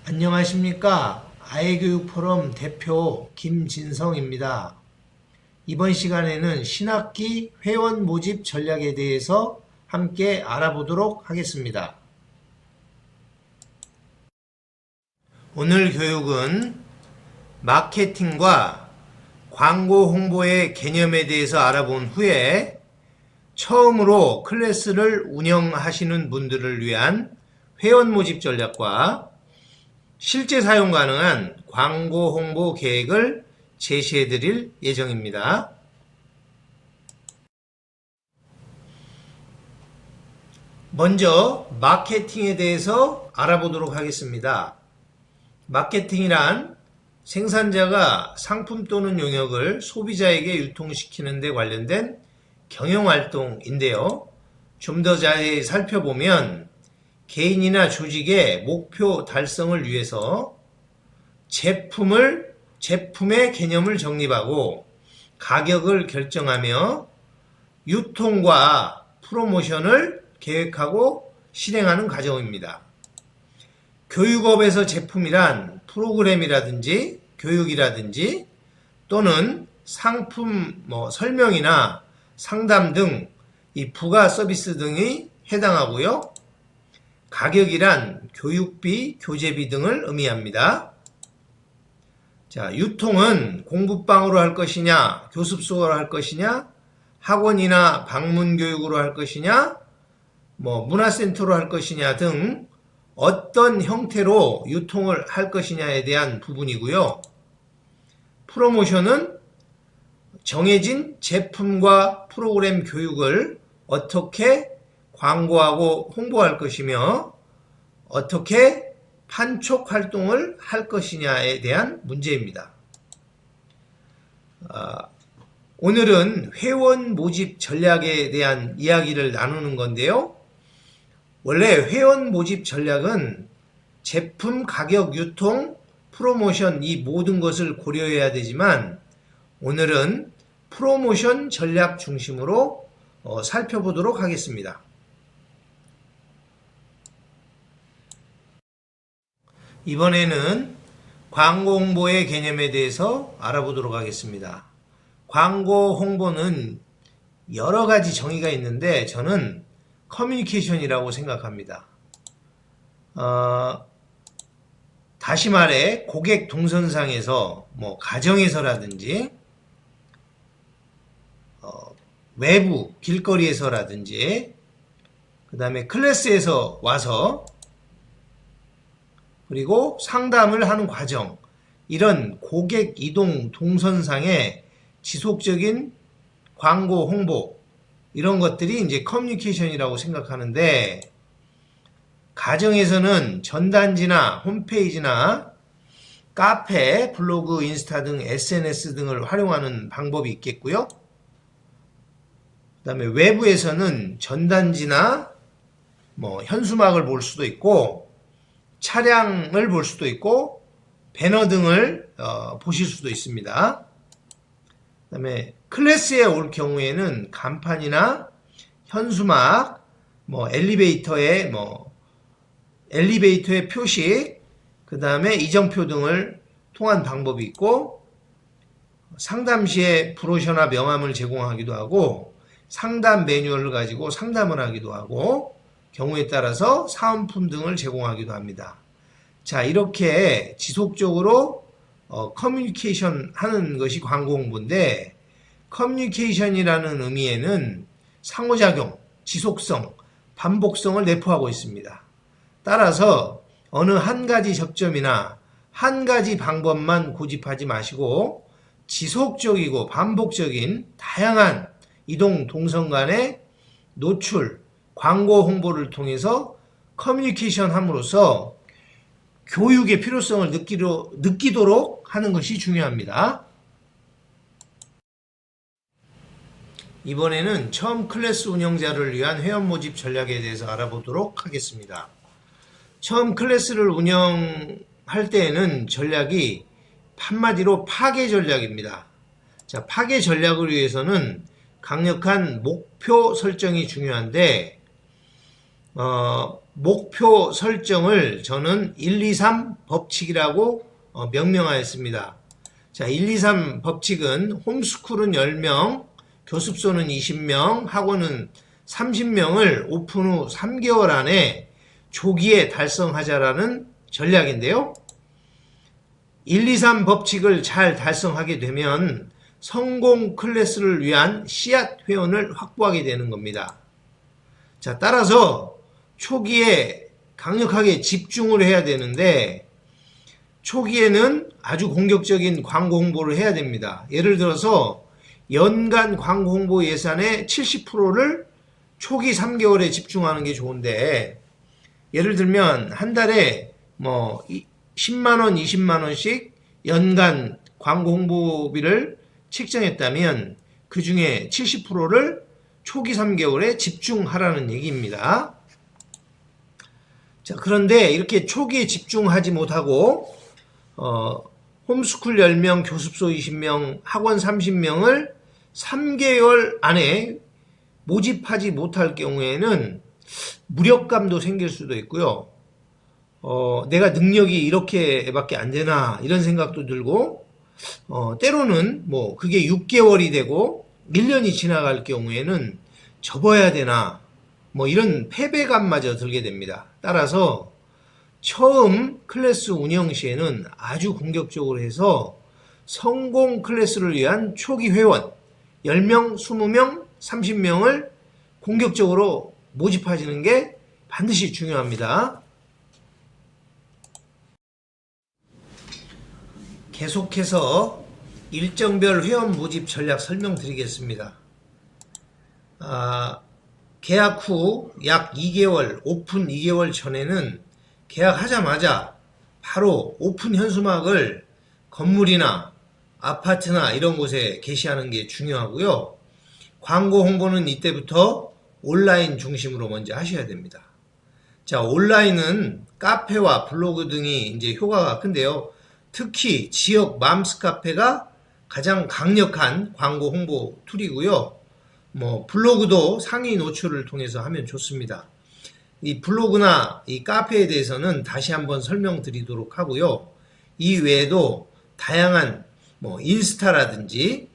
안녕하십니까. 아이교육포럼 대표 김진성입니다. 이번 시간에는 신학기 회원 모집 전략에 대해서 함께 알아보도록 하겠습니다. 오늘 교육은 마케팅과 광고 홍보의 개념에 대해서 알아본 후에 처음으로 클래스를 운영하시는 분들을 위한 회원 모집 전략과 실제 사용 가능한 광고 홍보 계획을 제시해 드릴 예정입니다. 먼저 마케팅에 대해서 알아보도록 하겠습니다. 마케팅이란 생산자가 상품 또는 용역을 소비자에게 유통시키는 데 관련된 경영활동인데요. 좀 더 자세히 살펴보면 개인이나 조직의 목표 달성을 위해서 제품의 개념을 정립하고 가격을 결정하며 유통과 프로모션을 계획하고 실행하는 과정입니다. 교육업에서 제품이란 프로그램이라든지 교육이라든지 또는 상품 설명이나 상담 등 이 부가 서비스 등이 해당하고요. 가격이란 교육비, 교재비 등을 의미합니다. 자, 유통은 공부방으로 할 것이냐, 교습소로 할 것이냐, 학원이나 방문교육으로 할 것이냐, 문화센터로 할 것이냐 등 어떤 형태로 유통을 할 것이냐에 대한 부분이고요. 프로모션은 정해진 제품과 프로그램 교육을 어떻게 광고하고 홍보할 것이며 어떻게 판촉 활동을 할 것이냐에 대한 문제입니다. 오늘은 회원 모집 전략에 대한 이야기를 나누는 건데요. 원래 회원 모집 전략은 제품, 가격, 유통, 프로모션 이 모든 것을 고려해야 되지만 오늘은 프로모션 전략 중심으로 살펴보도록 하겠습니다. 이번에는 광고 홍보의 개념에 대해서 알아보도록 하겠습니다. 광고 홍보는 여러 가지 정의가 있는데 저는 커뮤니케이션이라고 생각합니다. 다시 말해 고객 동선상에서 가정에서라든지 외부 길거리에서라든지 그 다음에 클래스에서 와서 그리고 상담을 하는 과정 이런 고객 이동 동선상의 지속적인 광고 홍보 이런 것들이 이제 커뮤니케이션이라고 생각하는데 가정에서는 전단지나 홈페이지나 카페, 블로그, 인스타 등 SNS 등을 활용하는 방법이 있겠고요. 그 다음에 외부에서는 전단지나 현수막을 볼 수도 있고 차량을 볼 수도 있고 배너 등을 보실 수도 있습니다. 그 다음에 클래스에 올 경우에는 간판이나 현수막, 엘리베이터의 표식, 그 다음에 이정표 등을 통한 방법이 있고 상담 시에 브로셔나 명함을 제공하기도 하고 상담 매뉴얼을 가지고 상담을 하기도 하고 경우에 따라서 사은품 등을 제공하기도 합니다. 자, 이렇게 지속적으로 커뮤니케이션 하는 것이 광고 홍보인데 커뮤니케이션이라는 의미에는 상호작용, 지속성, 반복성을 내포하고 있습니다. 따라서 어느 한 가지 접점이나 한 가지 방법만 고집하지 마시고 지속적이고 반복적인 다양한 이동 동선 간의 노출, 광고 홍보를 통해서 커뮤니케이션 함으로써 교육의 필요성을 느끼도록 하는 것이 중요합니다. 이번에는 처음 클래스 운영자를 위한 회원 모집 전략에 대해서 알아보도록 하겠습니다. 처음 클래스를 운영할 때에는 전략이 한마디로 파괴 전략입니다. 자, 파괴 전략을 위해서는 강력한 목표 설정이 중요한데 목표 설정을 저는 1, 2, 3 법칙이라고 명명하였습니다. 자, 1, 2, 3 법칙은 홈스쿨은 10명, 교습소는 20명, 학원은 30명을 오픈 후 3개월 안에 조기에 달성하자라는 전략인데요. 1, 2, 3 법칙을 잘 달성하게 되면 성공 클래스를 위한 씨앗 회원을 확보하게 되는 겁니다. 자, 따라서 초기에 강력하게 집중을 해야 되는데 초기에는 아주 공격적인 광고 홍보를 해야 됩니다. 예를 들어서 연간 광고 홍보 예산의 70%를 초기 3개월에 집중하는 게 좋은데 예를 들면 한 달에 뭐 10만원, 20만원씩 연간 광고 홍보비를 책정했다면 그 중에 70%를 초기 3개월에 집중하라는 얘기입니다. 자, 그런데 이렇게 초기에 집중하지 못하고 홈스쿨 10명, 교습소 20명, 학원 30명을 3개월 안에 모집하지 못할 경우에는 무력감도 생길 수도 있고요. 내가 능력이 이렇게밖에 안 되나 이런 생각도 들고 때로는 뭐 그게 6개월이 되고 1년이 지나갈 경우에는 접어야 되나 뭐 이런 패배감마저 들게 됩니다. 따라서 처음 클래스 운영 시에는 아주 공격적으로 해서 성공 클래스를 위한 초기 회원 10명, 20명, 30명을 공격적으로 모집하시는 게 반드시 중요합니다. 계속해서 일정별 회원 모집 전략 설명드리겠습니다. 계약 후 약 2개월, 오픈 2개월 전에는 계약하자마자 바로 오픈 현수막을 건물이나 아파트나 이런 곳에 게시하는 게 중요하고요. 광고 홍보는 이때부터 온라인 중심으로 먼저 하셔야 됩니다. 자, 온라인은 카페와 블로그 등이 이제 효과가 큰데요. 특히 지역 맘스 카페가 가장 강력한 광고 홍보 툴이고요. 뭐 블로그도 상위 노출을 통해서 하면 좋습니다. 이 블로그나 이 카페에 대해서는 다시 한번 설명드리도록 하고요. 이 외에도 다양한 뭐 인스타라든지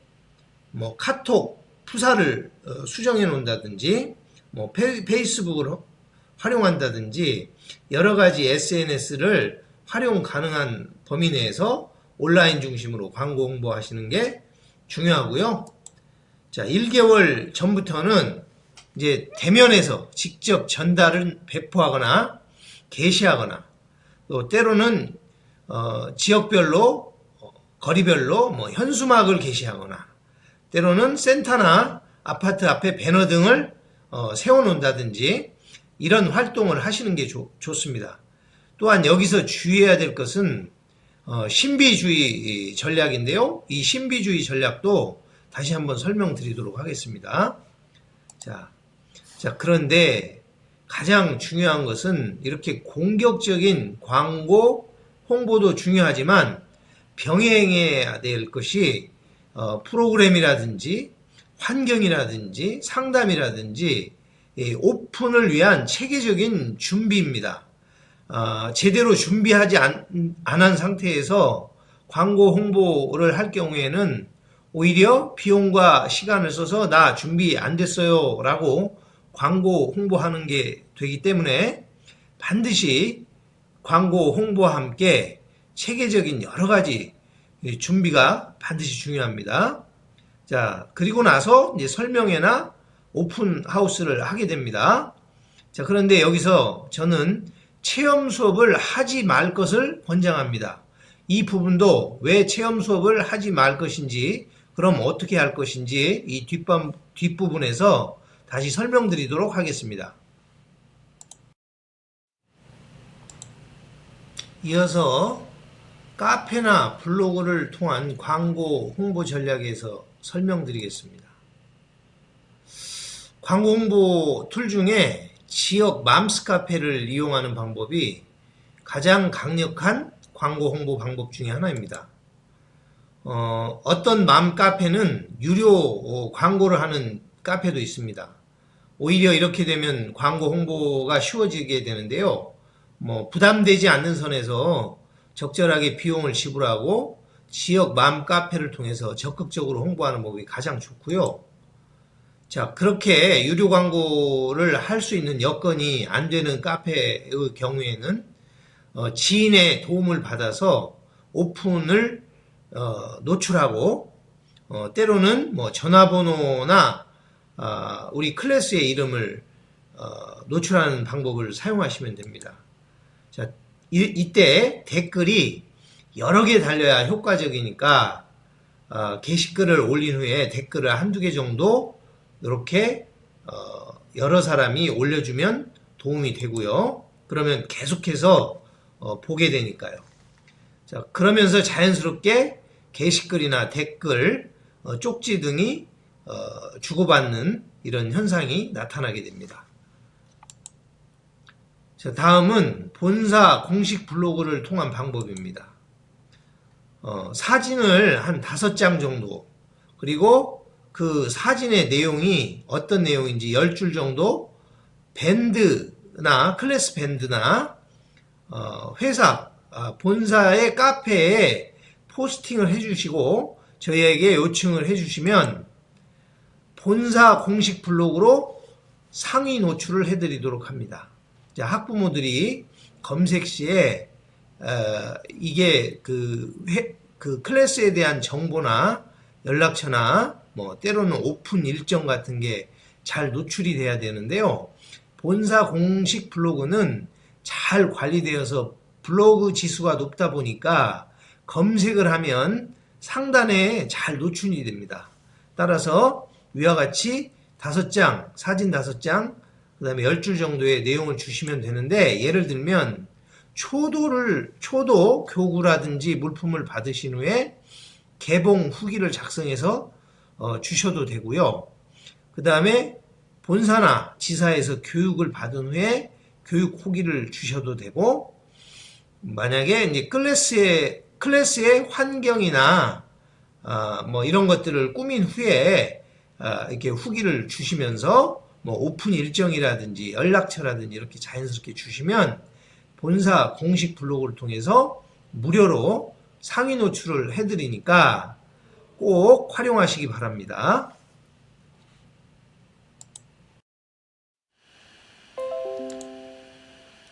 뭐 카톡 푸사를 수정해 놓는다든지 뭐 페이스북을 활용한다든지 여러 가지 SNS를 활용 가능한 범위 내에서 온라인 중심으로 광고 홍보하시는 게 중요하고요. 자, 1개월 전부터는 이제 대면에서 직접 전달을 배포하거나 게시하거나 또 때로는 지역별로 거리별로 뭐 현수막을 게시하거나 때로는 센터나 아파트 앞에 배너 등을 세워놓는다든지 이런 활동을 하시는 게 좋습니다. 또한 여기서 주의해야 될 것은 신비주의 전략인데요. 이 신비주의 전략도 다시 한번 설명드리도록 하겠습니다. 자, 그런데 가장 중요한 것은 이렇게 공격적인 광고 홍보도 중요하지만 병행해야 될 것이 프로그램이라든지 환경이라든지 상담이라든지 오픈을 위한 체계적인 준비입니다. 제대로 준비하지 않은 상태에서 광고 홍보를 할 경우에는 오히려 비용과 시간을 써서 나 준비 안 됐어요 라고 광고 홍보하는 게 되기 때문에 반드시 광고 홍보와 함께 체계적인 여러 가지 준비가 반드시 중요합니다. 자, 그리고 나서 이제 설명회나 오픈 하우스를 하게 됩니다. 자, 그런데 여기서 저는 체험 수업을 하지 말 것을 권장합니다. 이 부분도 왜 체험 수업을 하지 말 것인지, 그럼 어떻게 할 것인지 이 뒷부분에서 다시 설명드리도록 하겠습니다. 이어서 카페나 블로그를 통한 광고 홍보 전략에서 설명드리겠습니다. 광고 홍보 툴 중에 지역 맘스 카페를 이용하는 방법이 가장 강력한 광고 홍보 방법 중에 하나입니다. 어떤 맘 카페는 유료 광고를 하는 카페도 있습니다. 오히려 이렇게 되면 광고 홍보가 쉬워지게 되는데요. 부담되지 않는 선에서 적절하게 비용을 지불하고 지역 맘카페를 통해서 적극적으로 홍보하는 법이 가장 좋고요. 자, 그렇게 유료 광고를 할 수 있는 여건이 안 되는 카페의 경우에는 지인의 도움을 받아서 오픈을 노출하고 때로는 전화번호나 우리 클래스의 이름을 노출하는 방법을 사용하시면 됩니다. 자, 이때 댓글이 여러 개 달려야 효과적이니까 게시글을 올린 후에 댓글을 한두 개 정도 이렇게 여러 사람이 올려주면 도움이 되고요. 그러면 계속해서 보게 되니까요. 자, 그러면서 자연스럽게 게시글이나 댓글, 쪽지 등이 주고받는 이런 현상이 나타나게 됩니다. 자, 다음은 본사 공식 블로그를 통한 방법입니다. 사진을 한 5장 정도, 그리고 그 사진의 내용이 어떤 내용인지 10줄 정도 밴드나 클래스 밴드나 회사 본사의 카페에 포스팅을 해주시고 저희에게 요청을 해주시면 본사 공식 블로그로 상위 노출을 해드리도록 합니다. 자, 학부모들이 검색 시에 이게 그 클래스에 대한 정보나 연락처나 때로는 오픈 일정 같은 게 잘 노출이 돼야 되는데요. 본사 공식 블로그는 잘 관리되어서 블로그 지수가 높다 보니까 검색을 하면 상단에 잘 노출이 됩니다. 따라서 위와 같이 5장, 사진 5장, 그 다음에 10줄 정도의 내용을 주시면 되는데, 예를 들면 초도 교구라든지 물품을 받으신 후에 개봉 후기를 작성해서 주셔도 되고요. 그 다음에 본사나 지사에서 교육을 받은 후에 교육 후기를 주셔도 되고, 만약에 이제 클래스의 환경이나 이런 것들을 꾸민 후에 이렇게 후기를 주시면서 오픈 일정이라든지 연락처라든지 이렇게 자연스럽게 주시면 본사 공식 블로그를 통해서 무료로 상위 노출을 해드리니까 꼭 활용하시기 바랍니다.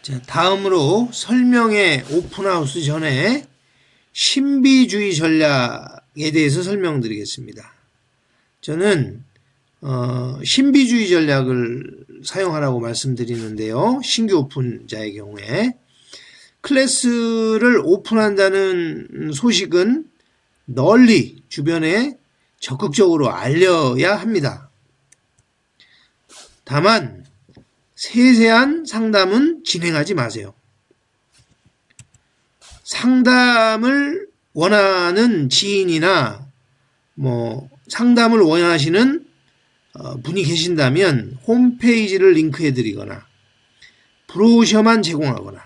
자, 다음으로 설명회 오픈하우스 전에 신비주의 전략에 대해서 설명드리겠습니다. 저는 신비주의 전략을 사용하라고 말씀드리는데요. 신규 오픈자의 경우에 클래스를 오픈한다는 소식은 널리 주변에 적극적으로 알려야 합니다. 다만 세세한 상담은 진행하지 마세요. 상담을 원하는 지인이나 상담을 원하시는 분이 계신다면 홈페이지를 링크해 드리거나 브로셔만 제공하거나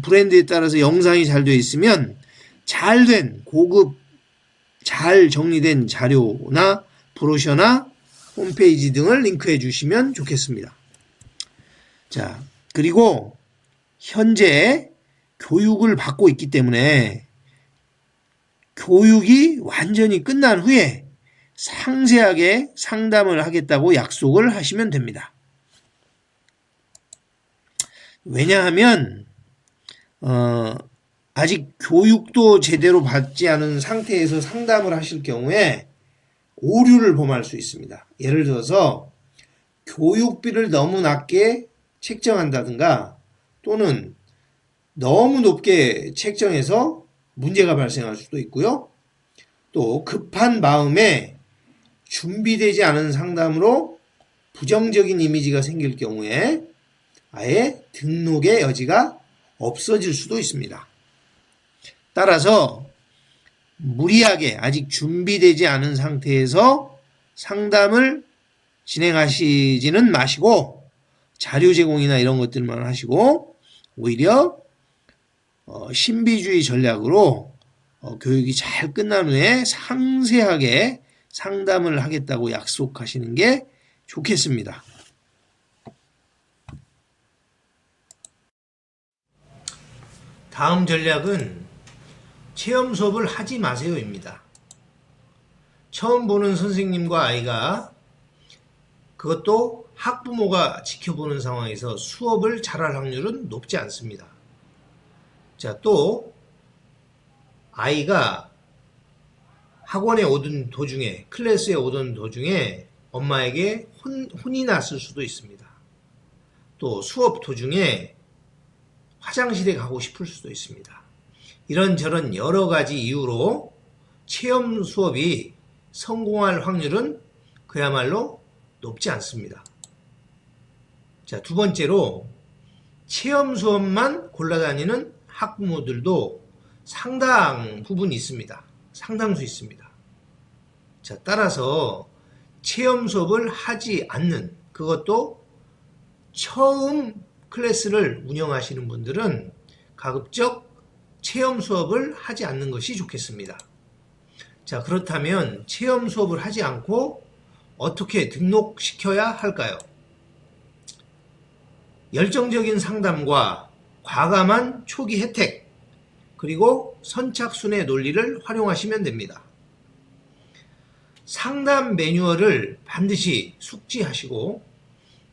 브랜드에 따라서 영상이 잘 되어 있으면 잘된 고급 잘 정리된 자료나 브로셔나 홈페이지 등을 링크해 주시면 좋겠습니다. 자, 그리고 현재 교육을 받고 있기 때문에 교육이 완전히 끝난 후에 상세하게 상담을 하겠다고 약속을 하시면 됩니다. 왜냐하면 아직 교육도 제대로 받지 않은 상태에서 상담을 하실 경우에 오류를 범할 수 있습니다. 예를 들어서 교육비를 너무 낮게 책정한다든가 또는 너무 높게 책정해서 문제가 발생할 수도 있고요. 또 급한 마음에 준비되지 않은 상담으로 부정적인 이미지가 생길 경우에 아예 등록의 여지가 없어질 수도 있습니다. 따라서 무리하게 아직 준비되지 않은 상태에서 상담을 진행하시지는 마시고 자료 제공이나 이런 것들만 하시고 오히려 신비주의 전략으로 교육이 잘 끝난 후에 상세하게 상담을 하겠다고 약속하시는 게 좋겠습니다. 다음 전략은 체험 수업을 하지 마세요입니다. 처음 보는 선생님과 아이가, 그것도 학부모가 지켜보는 상황에서 수업을 잘할 확률은 높지 않습니다. 자, 또 아이가 학원에 오던 도중에, 클래스에 오던 도중에 엄마에게 혼이 났을 수도 있습니다. 또 수업 도중에 화장실에 가고 싶을 수도 있습니다. 이런저런 여러 가지 이유로 체험 수업이 성공할 확률은 그야말로 높지 않습니다. 자, 두 번째로 체험 수업만 골라다니는 학부모들도 상당 부분 있습니다. 상당수 있습니다. 자, 따라서 체험 수업을 하지 않는, 그것도 처음 클래스를 운영하시는 분들은 가급적 체험 수업을 하지 않는 것이 좋겠습니다. 자, 그렇다면 체험 수업을 하지 않고 어떻게 등록시켜야 할까요? 열정적인 상담과 과감한 초기 혜택, 그리고 선착순의 논리를 활용하시면 됩니다. 상담 매뉴얼을 반드시 숙지하시고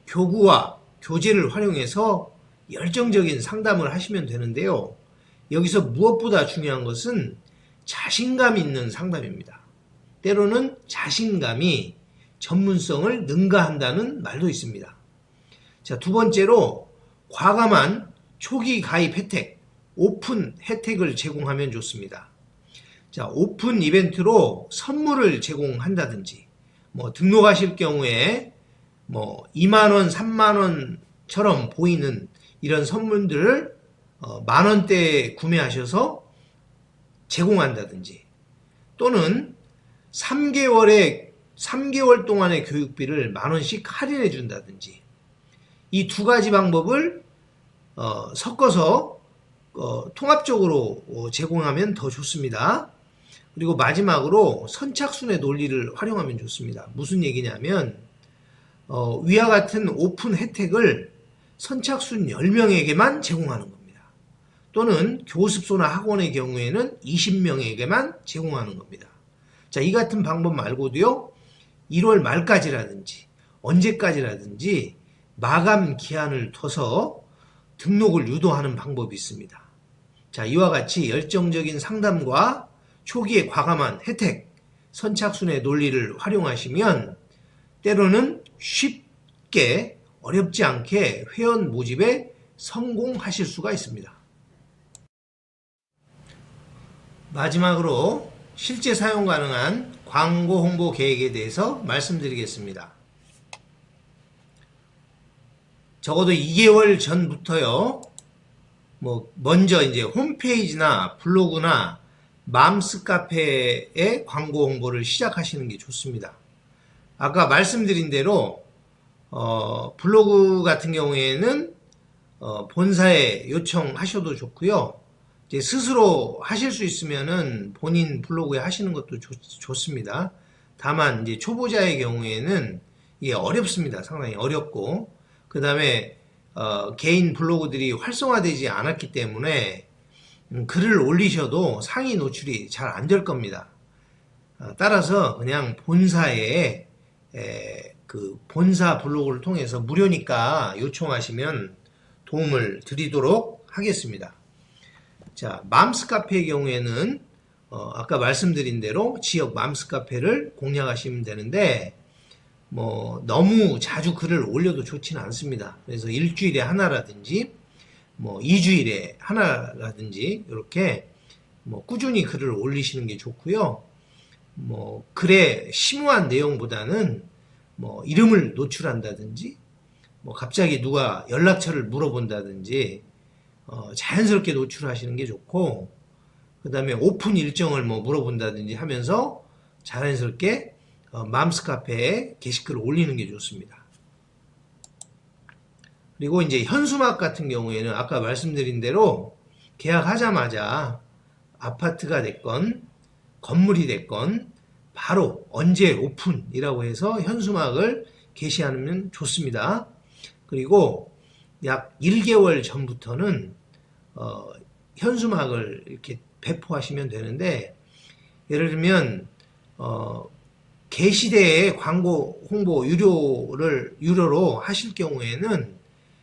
교구와 교재를 활용해서 열정적인 상담을 하시면 되는데요. 여기서 무엇보다 중요한 것은 자신감 있는 상담입니다. 때로는 자신감이 전문성을 능가한다는 말도 있습니다. 자, 두 번째로 과감한 초기 가입 혜택, 오픈 혜택을 제공하면 좋습니다. 자, 오픈 이벤트로 선물을 제공한다든지, 등록하실 경우에 2만원, 3만원처럼 보이는 이런 선물들을 만원대에 구매하셔서 제공한다든지, 또는 3개월 동안의 교육비를 만원씩 할인해 준다든지, 이 두 가지 방법을 섞어서 통합적으로 제공하면 더 좋습니다. 그리고 마지막으로 선착순의 논리를 활용하면 좋습니다. 무슨 얘기냐면 위와 같은 오픈 혜택을 선착순 10명에게만 제공하는 겁니다. 또는 교습소나 학원의 경우에는 20명에게만 제공하는 겁니다. 자, 이 같은 방법 말고도요, 1월 말까지라든지 언제까지라든지 마감 기한을 둬서 등록을 유도하는 방법이 있습니다. 자, 이와 같이 열정적인 상담과 초기에 과감한 혜택, 선착순의 논리를 활용하시면 때로는 쉽게 어렵지 않게 회원 모집에 성공하실 수가 있습니다. 마지막으로 실제 사용 가능한 광고 홍보 계획에 대해서 말씀드리겠습니다. 적어도 2개월 전부터요, 먼저 이제 홈페이지나 블로그나 맘스 카페에 광고 홍보를 시작하시는 게 좋습니다. 아까 말씀드린 대로 블로그 같은 경우에는 본사에 요청하셔도 좋고요. 이제 스스로 하실 수 있으면은 본인 블로그에 하시는 것도 좋습니다. 다만 이제 초보자의 경우에는 이게 어렵습니다. 상당히 어렵고, 그 다음에 개인 블로그들이 활성화되지 않았기 때문에 글을 올리셔도 상위 노출이 잘 안 될 겁니다. 따라서 그냥 본사에 그 본사 블로그를 통해서 무료니까 요청하시면 도움을 드리도록 하겠습니다. 자, 맘스 카페의 경우에는 아까 말씀드린 대로 지역 맘스 카페를 공략하시면 되는데, 너무 자주 글을 올려도 좋지는 않습니다. 그래서 일주일에 하나라든지 2주일에 하나라든지 이렇게 꾸준히 글을 올리시는 게 좋고요. 글의 심오한 내용보다는 이름을 노출한다든지, 갑자기 누가 연락처를 물어본다든지 자연스럽게 노출하시는 게 좋고, 그 다음에 오픈 일정을 물어본다든지 하면서 자연스럽게 맘스 카페에 게시글을 올리는 게 좋습니다. 그리고 이제 현수막 같은 경우에는 아까 말씀드린 대로 계약하자마자 아파트가 됐건 건물이 됐건 바로 언제 오픈이라고 해서 현수막을 게시하면 좋습니다. 그리고 약 1개월 전부터는 현수막을 이렇게 배포하시면 되는데, 예를 들면 게시대에 광고 홍보 유료로 하실 경우에는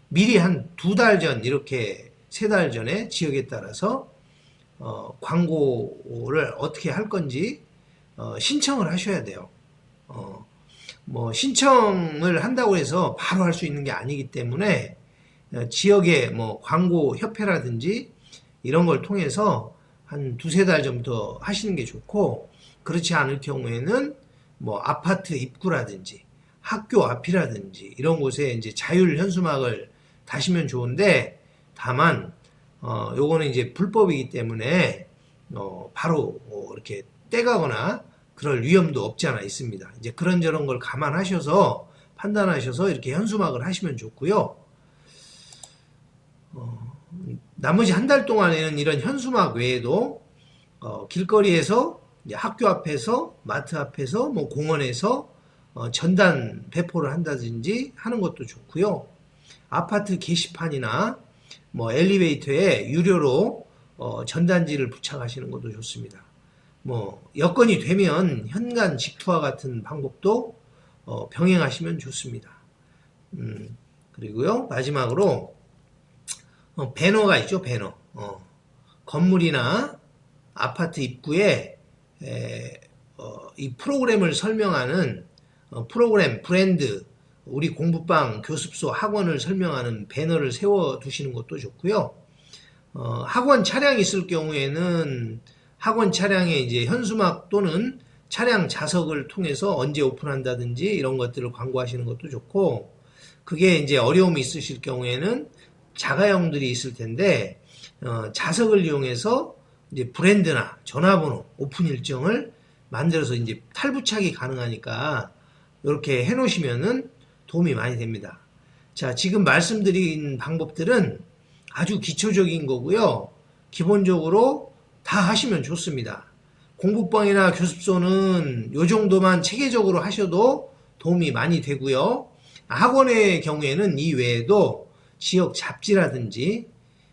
미리 한 2달 전, 이렇게 3달 전에 지역에 따라서 광고를 어떻게 할 건지 신청을 하셔야 돼요. 뭐 신청을 한다고 해서 바로 할 수 있는 게 아니기 때문에 지역의 뭐 광고 협회라든지 이런 걸 통해서 한 2~3달 전부터 하시는 게 좋고, 그렇지 않을 경우에는 뭐 아파트 입구라든지 학교 앞이라든지 이런 곳에 이제 자율 현수막을 다시면 좋은데, 다만 요거는 이제 불법이기 때문에 바로 이렇게 떼가거나 그럴 위험도 없지 않아 있습니다. 이제 그런저런 걸 감안하셔서 판단하셔서 이렇게 현수막을 하시면 좋고요. 나머지 한 달 동안에는 이런 현수막 외에도 길거리에서, 학교 앞에서, 마트 앞에서, 뭐 공원에서 전단 배포를 한다든지 하는 것도 좋고요. 아파트 게시판이나 뭐 엘리베이터에 유료로 전단지를 부착하시는 것도 좋습니다. 뭐 여건이 되면 현관 직투와 같은 방법도 병행하시면 좋습니다. 그리고요, 마지막으로 배너가 있죠. 배너. 건물이나 아파트 입구에 이 프로그램을 설명하는 프로그램, 브랜드, 우리 공부방, 교습소, 학원을 설명하는 배너를 세워 두시는 것도 좋고요. 학원 차량이 있을 경우에는 학원 차량에 이제 현수막 또는 차량 좌석을 통해서 언제 오픈한다든지 이런 것들을 광고하시는 것도 좋고, 그게 이제 어려움이 있으실 경우에는 자가용들이 있을 텐데 좌석을 이용해서 이제 브랜드나 전화번호, 오픈 일정을 만들어서 이제 탈부착이 가능하니까 이렇게 해놓으시면은 도움이 많이 됩니다. 자, 지금 말씀드린 방법들은 아주 기초적인 거고요. 기본적으로 다 하시면 좋습니다. 공부방이나 교습소는 요 정도만 체계적으로 하셔도 도움이 많이 되고요. 학원의 경우에는 이 외에도 지역 잡지라든지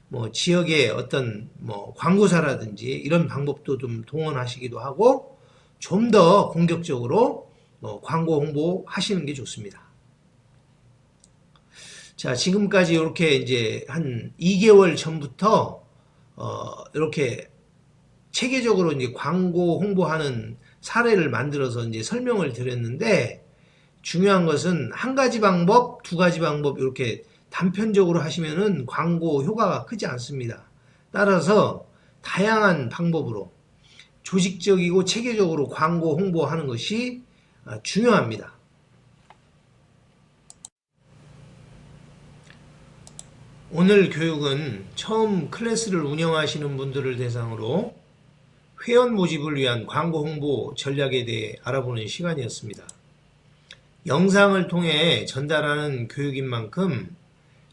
뭐 지역의 어떤 뭐 광고사라든지 이런 방법도 좀 동원하시기도 하고, 좀 더 공격적으로 광고 홍보 하시는 게 좋습니다. 자, 지금까지 이렇게 이제 한 2개월 전부터 이렇게 체계적으로 이제 광고 홍보하는 사례를 만들어서 이제 설명을 드렸는데, 중요한 것은 한 가지 방법, 2가지 방법 이렇게 단편적으로 하시면은 광고 효과가 크지 않습니다. 따라서 다양한 방법으로 조직적이고 체계적으로 광고 홍보하는 것이 중요합니다. 오늘 교육은 처음 클래스를 운영하시는 분들을 대상으로 회원 모집을 위한 광고 홍보 전략에 대해 알아보는 시간이었습니다. 영상을 통해 전달하는 교육인 만큼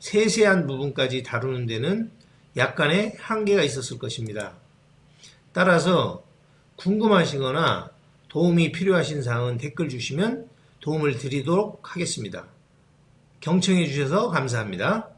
세세한 부분까지 다루는 데는 약간의 한계가 있었을 것입니다. 따라서 궁금하시거나 도움이 필요하신 사항은 댓글 주시면 도움을 드리도록 하겠습니다. 경청해 주셔서 감사합니다.